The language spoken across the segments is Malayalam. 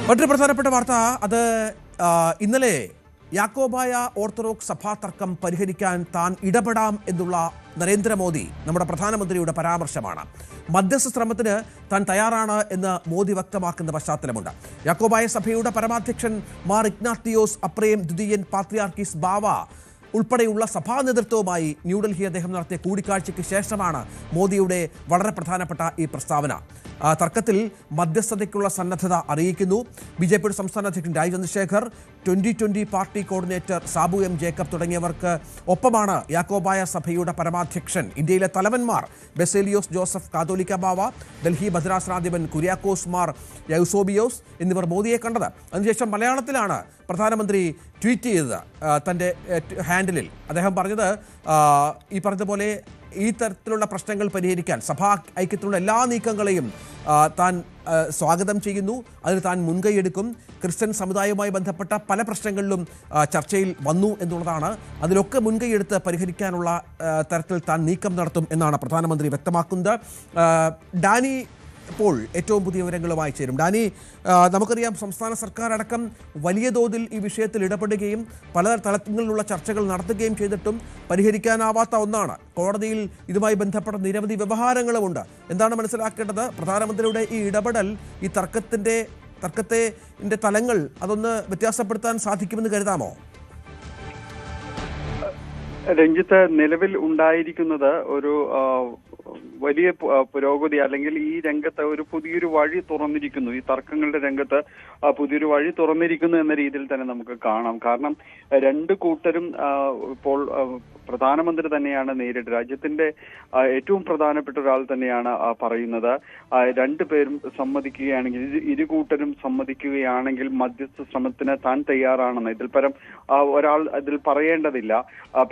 മറ്റൊരു പ്രധാനപ്പെട്ട വാർത്ത അത് ഇന്നലെ യാക്കോബായ ഓർത്തഡോക്സ് സഭാ തർക്കം പരിഹരിക്കാൻ താൻ ഇടപെടാം എന്നുള്ള നരേന്ദ്രമോദി നമ്മുടെ പ്രധാനമന്ത്രിയുടെ പരാമർശമാണ്. മധ്യസ്ഥ ശ്രമത്തിന് താൻ തയ്യാറാണ് എന്ന് മോദി വ്യക്തമാക്കുന്ന പശ്ചാത്തലമുണ്ട്. യാക്കോബായ സഭയുടെ പരമാധ്യക്ഷൻ മാർ ഇഗ്നാത്തിയോസ് അപ്രേം ദ്വിതീയൻ പാത്രിയാർക്കീസ് ബാവ ഉൾപ്പെടെയുള്ള സഭാ നേതൃത്വവുമായി ന്യൂഡൽഹി അദ്ദേഹം നടത്തിയ കൂടിക്കാഴ്ചയ്ക്ക് ശേഷമാണ് മോദിയുടെ വളരെ പ്രധാനപ്പെട്ട ഈ പ്രസ്താവന. തർക്കത്തിൽ മധ്യസ്ഥതയ്ക്കുള്ള സന്നദ്ധത അറിയിക്കുന്നു. ബി.ജെ.പിയുടെ സംസ്ഥാന അധ്യക്ഷൻ Rajeev Chandrasekhar, 2020 party coordinator Sabu M Jacob തുടങ്ങിയവർക്ക് ഒപ്പമാണ് യാക്കോബായ സഭയുടെ പരമാധ്യക്ഷൻ. ഇന്ത്യയിലെ തലവന്മാർ ബെസേലിയോസ് ജോസഫ് കാതോലിക്ക ബാവ, ഡൽഹി ഭദ്രാസനാധിപൻ കുര്യാക്കോസ് മാർ യൗസോബിയോസ് എന്നിവർ മോദിയെ കണ്ടത്. അതിനുശേഷം മലയാളത്തിലാണ് പ്രധാനമന്ത്രി ട്വീറ്റ് ചെയ്തത്. തൻ്റെ ഹാൻഡിലിൽ അദ്ദേഹം പറഞ്ഞത് ഈ പറഞ്ഞതുപോലെ ഈ തരത്തിലുള്ള പ്രശ്നങ്ങൾ പരിഹരിക്കാൻ സഭാ ഐക്യത്തിലുള്ള എല്ലാ നീക്കങ്ങളെയും താൻ സ്വാഗതം ചെയ്യുന്നു. അതിന് താൻ മുൻകൈയെടുക്കും. ക്രിസ്ത്യൻ സമുദായവുമായി ബന്ധപ്പെട്ട പല പ്രശ്നങ്ങളിലും ചർച്ചയിൽ വന്നു എന്നുള്ളതാണ്. അതിലൊക്കെ മുൻകൈയെടുത്ത് പരിഹരിക്കാനുള്ള തരത്തിൽ താൻ നീക്കം നടത്തും എന്നാണ് പ്രധാനമന്ത്രി വ്യക്തമാക്കുന്നത്. ഡാനി ഇപ്പോൾ ഏറ്റവും പുതിയ വിവരങ്ങളുമായി ചേരും. ഡാനി, നമുക്കറിയാം സംസ്ഥാന സർക്കാർ അടക്കം വലിയ തോതിൽ ഈ വിഷയത്തിൽ ഇടപെടുകയും പല തലങ്ങളിലുള്ള ചർച്ചകൾ നടത്തുകയും ചെയ്തിട്ടും പരിഹരിക്കാനാവാത്ത ഒന്നാണ്. കോടതിയിൽ ഇതുമായി ബന്ധപ്പെട്ട നിരവധി വ്യവഹാരങ്ങളുമുണ്ട്. എന്താണ് മനസ്സിലാക്കേണ്ടത്? പ്രധാനമന്ത്രിയുടെ ഈ ഇടപെടൽ ഈ തർക്കത്തെ തലങ്ങൾ അതൊന്ന് വ്യത്യാസപ്പെടുത്താൻ സാധിക്കുമെന്ന് കരുതാമോ? രഞ്ജിത്ത്, നിലവിൽ ഉണ്ടായിരിക്കുന്നത് ഒരു വലിയ പുരോഗതി, അല്ലെങ്കിൽ ഈ രംഗത്ത് ഒരു പുതിയൊരു വഴി തുറന്നിരിക്കുന്നു. ഈ തർക്കങ്ങളുടെ രംഗത്ത് പുതിയൊരു വഴി തുറന്നിരിക്കുന്നു എന്ന രീതിയിൽ തന്നെ നമുക്ക് കാണാം. കാരണം രണ്ട് കൂട്ടരും ഇപ്പോൾ പ്രധാനമന്ത്രി തന്നെയാണ് നേരിട്ട്, രാജ്യത്തിന്റെ ഏറ്റവും പ്രധാനപ്പെട്ട ഒരാൾ തന്നെയാണ് പറയുന്നത്. രണ്ടുപേരും സമ്മതിക്കുകയാണെങ്കിൽ, ഇരു കൂട്ടരും സമ്മതിക്കുകയാണെങ്കിൽ മധ്യസ്ഥ ശ്രമത്തിന് താൻ തയ്യാറാണെന്ന് ഇതിൽ പരം ഒരാൾ അതിൽ പറയേണ്ടതില്ല.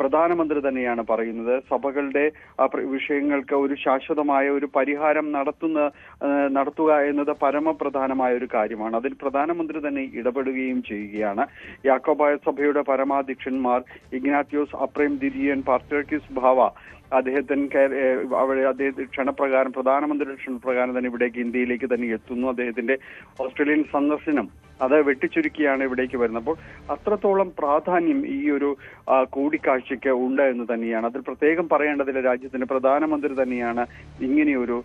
പ്രധാനമന്ത്രി തന്നെയാണ് പറയുന്നത്. സഭകളുടെ വിഷയങ്ങൾക്ക് ഒരു ശാശ്വതമായ ഒരു പരിഹാരം നടത്തുക എന്നത് പരമപ്രധാനമായ ഒരു കാര്യമാണ്. അതിൽ പ്രധാനമന്ത്രി തന്നെ ഇടപെടുകയും ചെയ്യുകയാണ്. യാക്കോബായ സഭയുടെ പരമാധ്യക്ഷന്മാർ ഇഗ്നാത്തിയോസ് അപ്രേം ദ്വിതീയൻ പാത്രിയാർക്കീസ് ബാവ അദ്ദേഹത്തിന്റെ ക്ഷണപ്രകാരം, പ്രധാനമന്ത്രിയുടെ ക്ഷണപ്രകാരം തന്നെ ഇവിടേക്ക് ഇന്ത്യയിലേക്ക് തന്നെ എത്തുന്നു. അദ്ദേഹത്തിന്റെ ഓസ്ട്രേലിയൻ സന്ദർശനം അത് വെട്ടിച്ചുരുക്കിയാണ് ഇവിടേക്ക് വരുന്നത്. അപ്പോൾ അത്രത്തോളം പ്രാധാന്യം ഈ ഒരു കൂടിക്കാഴ്ചയ്ക്ക് ഉണ്ട് എന്ന് തന്നെയാണ്. അതിൽ പ്രത്യേകം പറയേണ്ടതില്ല. രാജ്യത്തിന്റെ പ്രധാനമന്ത്രി തന്നെയാണ് ഇങ്ങനെയൊരു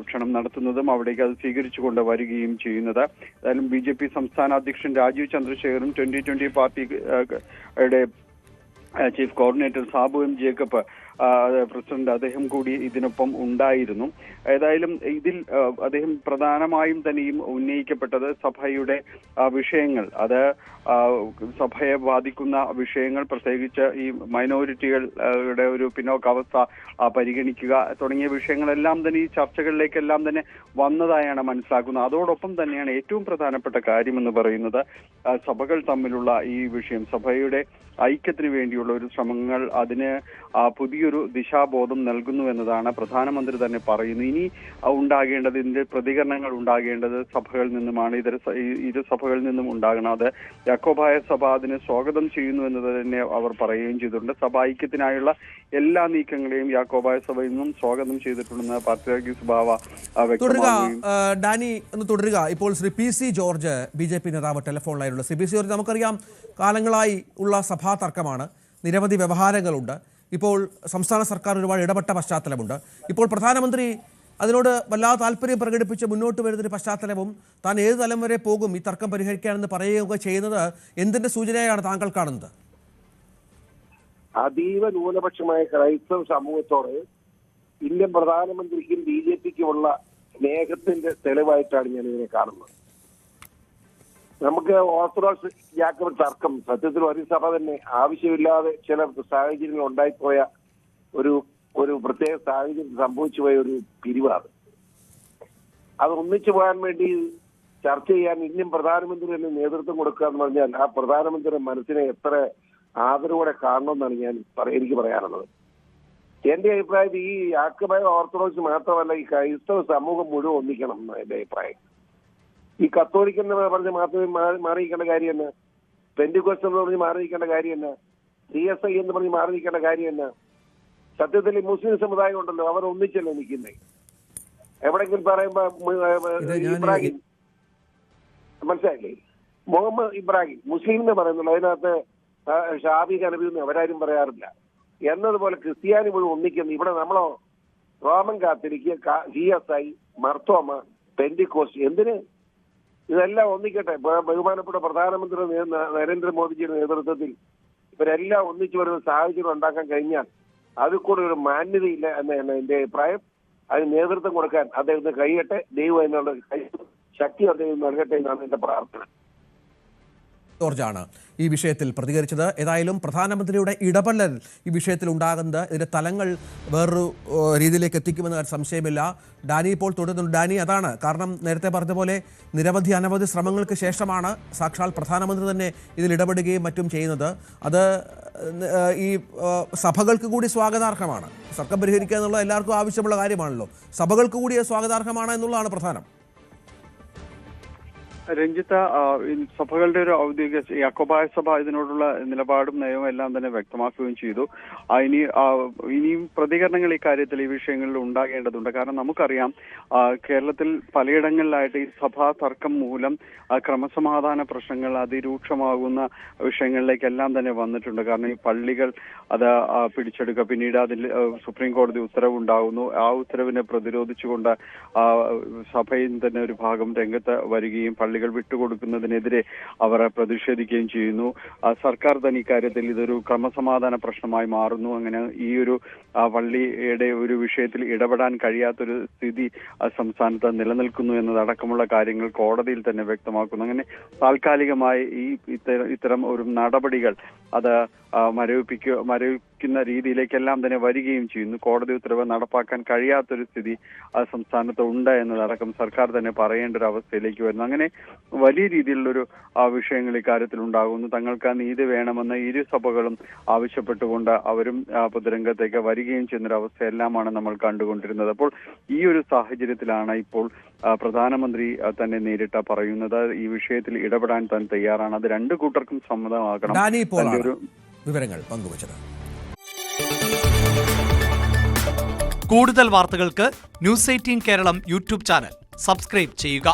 ക്ഷണം നടത്തുന്നതും അവിടേക്ക് അത് സ്വീകരിച്ചുകൊണ്ട് വരികയും ചെയ്യുന്നത്. ഏതായാലും ബി.ജെ.പി സംസ്ഥാന അധ്യക്ഷൻ രാജീവ് ചന്ദ്രശേഖറും 2020 പാർട്ടിയുടെ chief coordinator Sabu M Jacob president, അദ്ദേഹം കൂടി ഇതിനൊപ്പം ഉണ്ടായിരുന്നു. ഏതായാലും ഇതിൽ അദ്ദേഹം പ്രധാനമായും തന്നെയും ഉന്നയിക്കപ്പെട്ടത് സഭയുടെ വിഷയങ്ങൾ, അത് സഭയെ ബാധിക്കുന്ന വിഷയങ്ങൾ, പ്രത്യേകിച്ച് ഈ മൈനോറിറ്റികളുടെ ഒരു പിന്നോക്കാവസ്ഥ പരിഗണിക്കുക തുടങ്ങിയ വിഷയങ്ങളെല്ലാം തന്നെ ഈ ചർച്ചകളിലേക്കെല്ലാം തന്നെ വന്നതായാണ് മനസ്സിലാക്കുന്നത്. അതോടൊപ്പം തന്നെയാണ് ഏറ്റവും പ്രധാനപ്പെട്ട കാര്യമെന്ന് പറയുന്നത് സഭകൾ തമ്മിലുള്ള ഈ വിഷയം, സഭയുടെ ഐക്യത്തിന് വേണ്ടിയുള്ള ഒരു ശ്രമങ്ങൾ, അതിന് പുതിയൊരു ദിശാബോധം നൽകുന്നു എന്നതാണ് പ്രധാനമന്ത്രി തന്നെ പറയുന്നത്. ഇനി ഉണ്ടാകേണ്ടത്, ഇതിന്റെ പ്രതികരണങ്ങൾ ഉണ്ടാകേണ്ടത് സഭകളിൽ നിന്നുമാണ്, ഇരു സഭകളിൽ നിന്നും ഉണ്ടാകണം. അത് യാക്കോബായ സഭ അതിനെ സ്വാഗതം ചെയ്യുന്നു എന്നത് തന്നെ അവർ പറയുകയും ചെയ്തിട്ടുണ്ട്. സഭ ഐക്യത്തിനായുള്ള എല്ലാ നീക്കങ്ങളെയും യാക്കോബായ സഭയിൽ നിന്നും സ്വാഗതം ചെയ്തിട്ടുണ്ടെന്ന് പാത്രിയാർക്കീസ് ബാവ വ്യക്തമാക്കുകയും. ഡാനി ഒന്ന് തുടരുക. ഇപ്പോൾ ശ്രീ പി.സി. ജോർജ്, ബി.ജെ.പി നേതാവ് ടെലിഫോൺ ലൈനിലുള്ള. ശ്രീ പി.സി. ജോർജ്, നമുക്കറിയാം കാലങ്ങളായി ഉള്ള സഭാ തർക്കമാണ്, നിരവധി വ്യവഹാരങ്ങളുണ്ട്. ഇപ്പോൾ സംസ്ഥാന സർക്കാർ ഒരുപാട് ഇടപെട്ട പശ്ചാത്തലമുണ്ട്. ഇപ്പോൾ പ്രധാനമന്ത്രി അതിനോട് വല്ലാതെ താല്പര്യം പ്രകടിപ്പിച്ച് മുന്നോട്ട് വരുന്നൊരു പശ്ചാത്തലവും, താൻ ഏത് തലം വരെ പോകും ഈ തർക്കം പരിഹരിക്കാനെന്ന് പറയുക ചെയ്യുന്നത് എന്തിന്റെ സൂചനയാണ് താങ്കൾ കാണുന്നത്? അതീവ ന്യൂനപക്ഷമായ ക്രൈസ്തവ സമൂഹത്തോട് ഇന്ത്യൻ പ്രധാനമന്ത്രിക്കും ബി.ജെ.പിക്കുമുള്ള സ്നേഹത്തിന്റെ തെളിവായിട്ടാണ് ഞാൻ ഇതിനെ കാണുന്നത്. നമുക്ക് ഓർത്തഡോക്സ് യാക്കോബ് തർക്കം സത്യത്തിൽ ഒരു സഭ തന്നെ ആവശ്യമില്ലാതെ ചില സാഹചര്യങ്ങൾ ഉണ്ടായിപ്പോയ ഒരു പ്രത്യേക സാഹചര്യം സംഭവിച്ചു പോയ ഒരു പിരിവാണ്. അത് ഒന്നിച്ചു പോകാൻ വേണ്ടി ചർച്ച ചെയ്യാൻ ഇന്ത്യൻ പ്രധാനമന്ത്രി തന്നെ നേതൃത്വം കൊടുക്കുക എന്ന് പറഞ്ഞാൽ ആ പ്രധാനമന്ത്രിയുടെ മനസ്സിനെ എത്ര ആദരവോടെ കാണണമെന്നാണ് എനിക്ക് പറയാനുള്ളത്. എന്റെ അഭിപ്രായത്തിൽ ഈ യാക്കോബായ ഓർത്തഡോക്സ് മാത്രമല്ല, ഈ ക്രൈസ്തവ സമൂഹം മുഴുവൻ ഒന്നിക്കണം എന്നാണ് എന്റെ അഭിപ്രായം. ഈ കത്തോലിക്കൻ എന്ന് പറഞ്ഞ് മാത്രമേ മാറിയിരിക്കേണ്ട കാര്യം തന്നെ, പെന്റിക്കോസ്റ്റ് എന്ന് പറഞ്ഞ് മാറിയിരിക്കേണ്ട കാര്യം തന്നെ, CSI എന്ന് പറഞ്ഞ് മാറിയിരിക്കേണ്ട കാര്യം തന്നെ. സത്യത്തിൽ മുസ്ലിം സമുദായം ഉണ്ടല്ലോ, അവർ ഒന്നിച്ചല്ലേ നിൽക്കുന്നേ. എവിടെങ്കിലും പറയുമ്പോ ഇബ്രാഹിം മനസ്സിലായില്ലേ? മുഹമ്മദ് ഇബ്രാഹിം മുസ്ലിം എന്ന് പറയുന്നുള്ളൂ, അതിനകത്ത് ഷാബി ഹനഫി എന്ന് അവരാരും പറയാറില്ല. എന്നതുപോലെ ക്രിസ്ത്യാനി മുഴുവൻ ഒന്നിക്കുന്നു. ഇവിടെ നമ്മളോ റോമൻ കാത്തലിക്ക്, CSI, മർത്തോമ, പെന്റിക്കോസ്റ്റ്, എന്തിന്? ഇതെല്ലാം ഒന്നിക്കട്ടെ. ബഹുമാനപ്പെട്ട പ്രധാനമന്ത്രി നരേന്ദ്രമോദിജിയുടെ നേതൃത്വത്തിൽ ഇവരെല്ലാം ഒന്നിച്ചു വരുന്ന സാഹചര്യം ഉണ്ടാക്കാൻ കഴിഞ്ഞാൽ അതിൽ കൂടെ ഒരു മാന്യതയില്ല എന്നാണ് എന്റെ അഭിപ്രായം. അതിന് നേതൃത്വം കൊടുക്കാൻ അദ്ദേഹത്തിന് കഴിയട്ടെ. ദൈവം അതിനുള്ള ശക്തി അദ്ദേഹം നൽകട്ടെ എന്നാണ് എന്റെ പ്രാർത്ഥന. ജോർജാണ് ഈ വിഷയത്തിൽ പ്രതികരിച്ചത്. ഏതായാലും പ്രധാനമന്ത്രിയുടെ ഇടപെടൽ ഈ വിഷയത്തിൽ ഉണ്ടാകുന്നത് ഇതിന്റെ തലങ്ങൾ വേറൊരു രീതിയിലേക്ക് എത്തിക്കുമെന്ന് സംശയമില്ല. ഡാനി ഇപ്പോൾ തുടരുന്നുണ്ട്. ഡാനി, അതാണ് കാരണം നേരത്തെ പറഞ്ഞ പോലെ അനവധി ശ്രമങ്ങൾക്ക് ശേഷമാണ് സാക്ഷാൽ പ്രധാനമന്ത്രി തന്നെ ഇതിൽ ഇടപെടുകയും മറ്റും ചെയ്യുന്നത്. അത് ഈ സഭകൾക്ക് കൂടി സ്വാഗതാർഹമാണ്. തർക്കം പരിഹരിക്കുക എന്നുള്ളത് എല്ലാവർക്കും ആവശ്യമുള്ള കാര്യമാണല്ലോ. സഭകൾക്ക് കൂടി സ്വാഗതാർഹമാണ് എന്നുള്ളതാണ് പ്രധാനം. രഞ്ജിത്ത, സഭകളുടെ ഒരു ഔദ്യോഗിക യാക്കോബായ സഭ ഇതിനോടുള്ള നിലപാടും നയവും എല്ലാം തന്നെ വ്യക്തമാക്കുകയും ചെയ്തു. ഇനിയും പ്രതികരണങ്ങൾ ഈ കാര്യത്തിൽ ഈ വിഷയങ്ങളിൽ ഉണ്ടാകേണ്ടതുണ്ട്. കാരണം നമുക്കറിയാം കേരളത്തിൽ പലയിടങ്ങളിലായിട്ട് ഈ സഭാ തർക്കം മൂലം ക്രമസമാധാന പ്രശ്നങ്ങൾ അതിരൂക്ഷമാകുന്ന വിഷയങ്ങളിലേക്കെല്ലാം തന്നെ വന്നിട്ടുണ്ട്. കാരണം ഈ പള്ളികൾ അത് പിടിച്ചെടുക്കുക, പിന്നീട് അതിൽ സുപ്രീം കോടതി ഉത്തരവുണ്ടാകുന്നു. ആ ഉത്തരവിനെ പ്രതിരോധിച്ചുകൊണ്ട് സഭയിൽ തന്നെ ഒരു ഭാഗം രംഗത്ത് വരികയും പള്ളികൾ വിട്ടുകൊടുക്കുന്നതിനെതിരെ അവർ പ്രതിഷേധിക്കുകയും ചെയ്യുന്നു. സർക്കാർ തന്നെ ഇക്കാര്യത്തിൽ ഇതൊരു ക്രമസമാധാന പ്രശ്നമായി മാറുന്നു. അങ്ങനെ ഈ ഒരു പള്ളിയുടെ ഒരു വിഷയത്തിൽ ഇടപെടാൻ കഴിയാത്തൊരു സ്ഥിതി സംസ്ഥാനത്ത് നിലനിൽക്കുന്നു എന്നതടക്കമുള്ള കാര്യങ്ങൾ കോടതിയിൽ തന്നെ വ്യക്തമാക്കുന്നു. അങ്ങനെ താൽക്കാലികമായി ഇത്തരം ഒരു നടപടികൾ അത് മരവിക്കുന്ന രീതിയിലേക്കെല്ലാം തന്നെ വരികയും ചെയ്യുന്നു. കോടതി ഉത്തരവ് നടപ്പാക്കാൻ കഴിയാത്തൊരു സ്ഥിതി സംസ്ഥാനത്ത് ഉണ്ട് എന്നതടക്കം സർക്കാർ തന്നെ പറയേണ്ട ഒരു അവസ്ഥയിലേക്ക് വരുന്നു. അങ്ങനെ വലിയ രീതിയിലുള്ളൊരു വിഷയങ്ങൾ ഇക്കാര്യത്തിൽ ഉണ്ടാകുന്നു. തങ്ങൾക്ക് നീതി വേണമെന്ന് ഇരു സഭകളും ആവശ്യപ്പെട്ടുകൊണ്ട് അവരും പൊതുരംഗത്തേക്ക് വരികയും ചെയ്യുന്നൊരു അവസ്ഥയെല്ലാമാണ് നമ്മൾ കണ്ടുകൊണ്ടിരുന്നത്. അപ്പോൾ ഈ ഒരു സാഹചര്യത്തിലാണ് ഇപ്പോൾ പ്രധാനമന്ത്രി തന്നെ നേരിട്ട് പറയുന്നത് ഈ വിഷയത്തിൽ ഇടപെടാൻ താൻ തയ്യാറാണ്. അത് രണ്ടു കൂട്ടർക്കും സമ്മതമാക്കണം. വിവരങ്ങൾ പങ്കുവച്ചത്. കൂടുതൽ വാർത്തകൾക്ക് news 18 Keralam YouTube channel subscribe ചെയ്യുക.